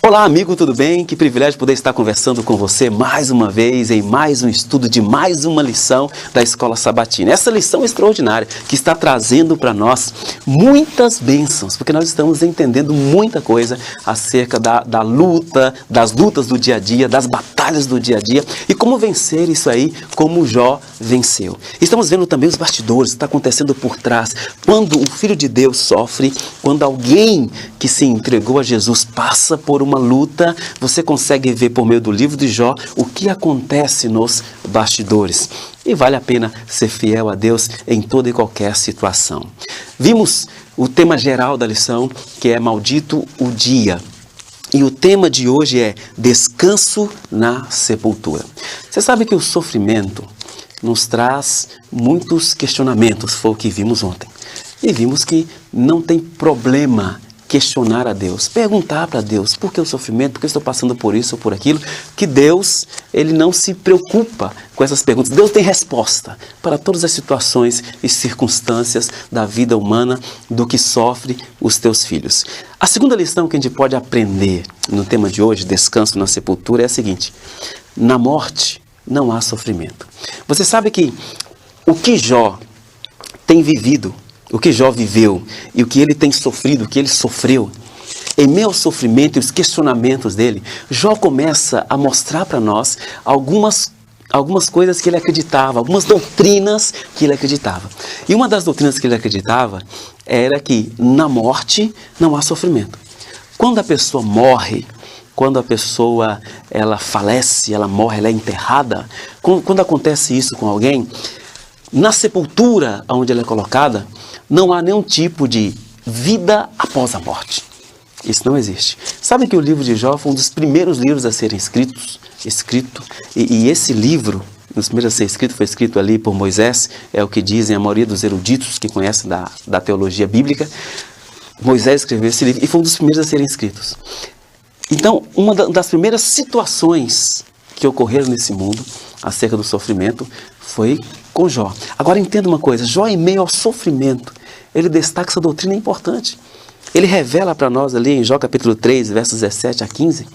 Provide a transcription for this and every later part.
Olá, amigo, tudo bem? Que privilégio poder estar conversando com você mais uma vez, em mais um estudo de mais uma lição da Escola Sabatina. Essa lição extraordinária que está trazendo para nós muitas bênçãos, porque nós estamos entendendo muita coisa acerca da luta, das lutas do dia a dia, das batalhas do dia a dia e como vencer isso aí, como Jó venceu. Estamos vendo também os bastidores, o que está acontecendo por trás. Quando o Filho de Deus sofre, quando alguém que se entregou a Jesus passa por uma luta, você consegue ver por meio do livro de Jó o que acontece nos bastidores. E vale a pena ser fiel a Deus em toda e qualquer situação. Vimos o tema geral da lição, que é maldito o dia. E o tema de hoje é descanso na sepultura. Você sabe que o sofrimento nos traz muitos questionamentos, foi o que vimos ontem. E vimos que não tem problema questionar a Deus, perguntar para Deus por que o sofrimento, por que eu estou passando por isso ou por aquilo, que Deus, Ele não se preocupa com essas perguntas. Deus tem resposta para todas as situações e circunstâncias da vida humana do que sofre os teus filhos. A segunda lição que a gente pode aprender no tema de hoje, descanso na sepultura, é a seguinte: na morte não há sofrimento. Você sabe que o que Jó tem vivido, o que Jó viveu e o que ele tem sofrido, o que ele sofreu, em meio ao sofrimento e os questionamentos dele, Jó começa a mostrar para nós algumas coisas que ele acreditava, algumas doutrinas que ele acreditava. E uma das doutrinas que ele acreditava era que na morte não há sofrimento. Quando a pessoa morre, quando a pessoa ela falece, ela morre, ela é enterrada, quando acontece isso com alguém, na sepultura onde ela é colocada, não há nenhum tipo de vida após a morte. Isso não existe. Sabe que o livro de Jó foi um dos primeiros livros a serem escrito, e esse livro, nos primeiros a ser escrito, foi escrito ali por Moisés, é o que dizem a maioria dos eruditos que conhecem da teologia bíblica. Moisés escreveu esse livro e foi um dos primeiros a serem escritos. Então, uma das primeiras situações que ocorreram nesse mundo acerca do sofrimento foi com Jó. Agora entenda uma coisa, Jó em meio ao sofrimento, ele destaca essa doutrina importante. Ele revela para nós ali em Jó capítulo 3, versos 17 a 15,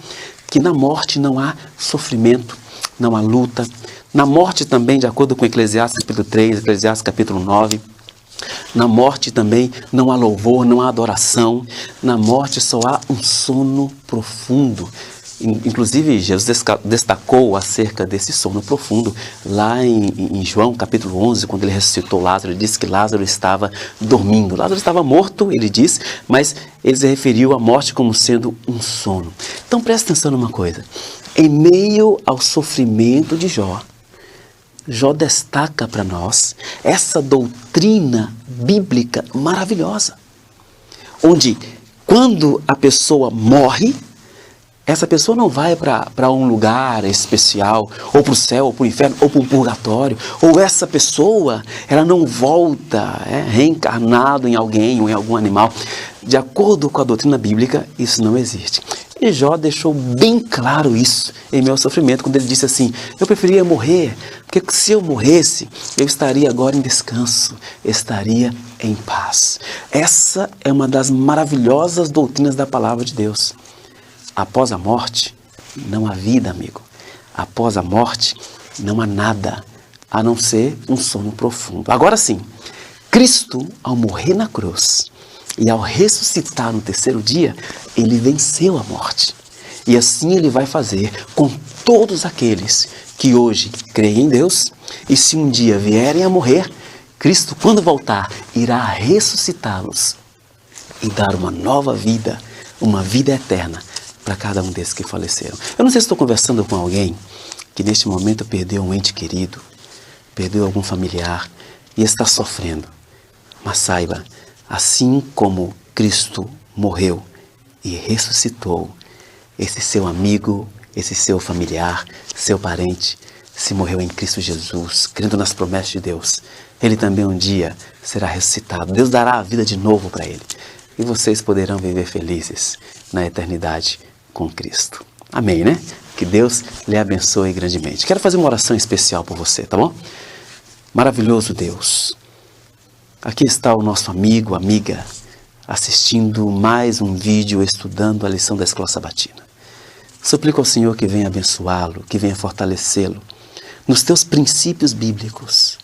que na morte não há sofrimento, não há luta. Na morte também, de acordo com Eclesiastes capítulo 3, Eclesiastes capítulo 9, na morte também não há louvor, não há adoração. Na morte só há um sono profundo. Inclusive, Jesus destacou acerca desse sono profundo lá em João capítulo 11, quando ele ressuscitou Lázaro. Ele disse que Lázaro estava dormindo. Lázaro estava morto, ele diz, mas ele se referiu à morte como sendo um sono. Então presta atenção numa coisa. Em meio ao sofrimento de Jó, Jó destaca para nós essa doutrina bíblica maravilhosa, onde quando a pessoa morre, essa pessoa não vai para um lugar especial, ou para o céu, ou para o inferno, ou para um purgatório, ou essa pessoa, ela não volta reencarnado em alguém ou em algum animal. De acordo com a doutrina bíblica, isso não existe. E Jó deixou bem claro isso em meu sofrimento, quando ele disse assim: eu preferia morrer, porque se eu morresse, eu estaria agora em descanso, estaria em paz. Essa é uma das maravilhosas doutrinas da palavra de Deus. Após a morte, não há vida, amigo. Após a morte, não há nada, a não ser um sono profundo. Agora sim, Cristo, ao morrer na cruz e ao ressuscitar no terceiro dia, ele venceu a morte. E assim ele vai fazer com todos aqueles que hoje creem em Deus, e se um dia vierem a morrer, Cristo, quando voltar, irá ressuscitá-los e dar uma nova vida, uma vida eterna, para cada um desses que faleceram. Eu não sei se estou conversando com alguém que neste momento perdeu um ente querido, perdeu algum familiar e está sofrendo. Mas saiba, assim como Cristo morreu e ressuscitou, esse seu amigo, esse seu familiar, seu parente, se morreu em Cristo Jesus, crendo nas promessas de Deus, ele também um dia será ressuscitado. Deus dará a vida de novo para ele. E vocês poderão viver felizes na eternidade com Cristo. Amém, né? Que Deus lhe abençoe grandemente. Quero fazer uma oração especial por você, tá bom? Maravilhoso Deus, aqui está o nosso amigo, amiga, assistindo mais um vídeo, estudando a lição da Escola Sabatina. Suplico ao Senhor que venha abençoá-lo, que venha fortalecê-lo nos teus princípios bíblicos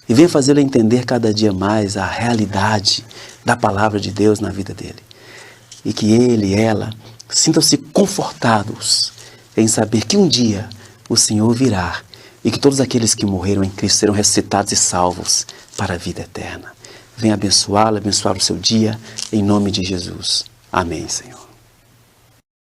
e venha fazê-lo entender cada dia mais a realidade da palavra de Deus na vida dele. E que ele e ela sintam-se confortados em saber que um dia o Senhor virá e que todos aqueles que morreram em Cristo serão ressuscitados e salvos para a vida eterna. Venha abençoá-lo, abençoar o seu dia, em nome de Jesus. Amém, Senhor.